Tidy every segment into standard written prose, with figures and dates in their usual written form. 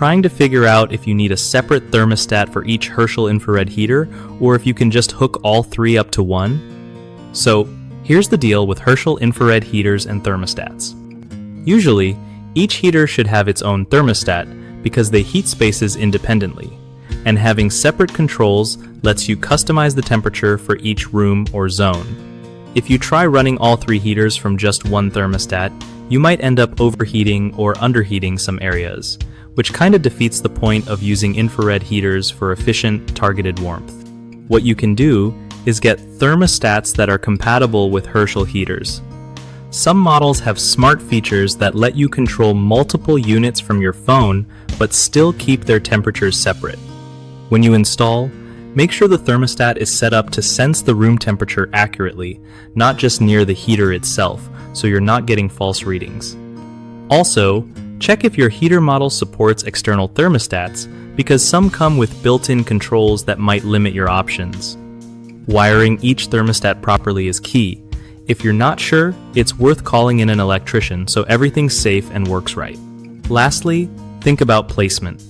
trying to figure out if you need a separate thermostat for each Herschel infrared heater or if you can just hook all three up to one? So, here's the deal with Herschel infrared heaters and thermostats. Usually, each heater should have its own thermostat because they heat spaces independently, and having separate controls lets you customize the temperature for each room or zone. If you try running all three heaters from just one thermostat, you might end up overheating or underheating some areas, which kind of defeats the point of using infrared heaters for efficient, targeted warmth. What you can do is get thermostats that are compatible with Herschel heaters. Some models have smart features that let you control multiple units from your phone but still keep their temperatures separate. When you install, make sure the thermostat is set up to sense the room temperature accurately, not just near the heater itself, so you're not getting false readings. Also, check if your heater model supports external thermostats, because some come with built-in controls that might limit your options. Wiring each thermostat properly is key. If you're not sure, it's worth calling in an electrician so everything's safe and works right. Lastly, think about placement.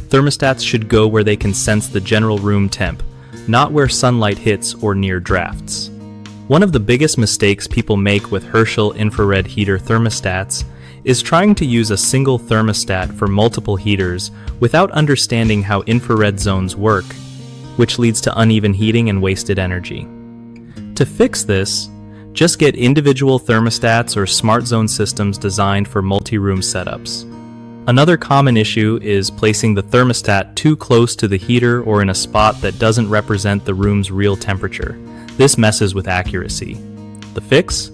Thermostats should go where they can sense the general room temp, not where sunlight hits or near drafts. One of the biggest mistakes people make with Herschel infrared heater thermostats is trying to use a single thermostat for multiple heaters without understanding how infrared zones work, which leads to uneven heating and wasted energy. To fix this, just get individual thermostats or smart zone systems designed for multi-room setups. Another common issue is placing the thermostat too close to the heater or in a spot that doesn't represent the room's real temperature. This messes with accuracy. The fix?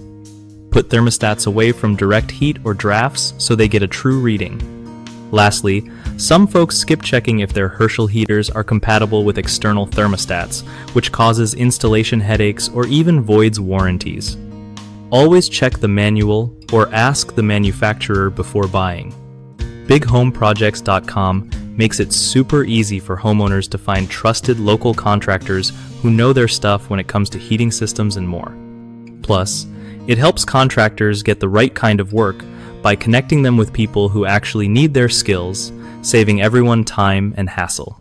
Put thermostats away from direct heat or drafts so they get a true reading. Lastly, some folks skip checking if their Herschel heaters are compatible with external thermostats, which causes installation headaches or even voids warranties. Always check the manual or ask the manufacturer before buying. BigHomeProjects.com makes it super easy for homeowners to find trusted local contractors who know their stuff when it comes to heating systems and more. Plus, it helps contractors get the right kind of work by connecting them with people who actually need their skills, saving everyone time and hassle.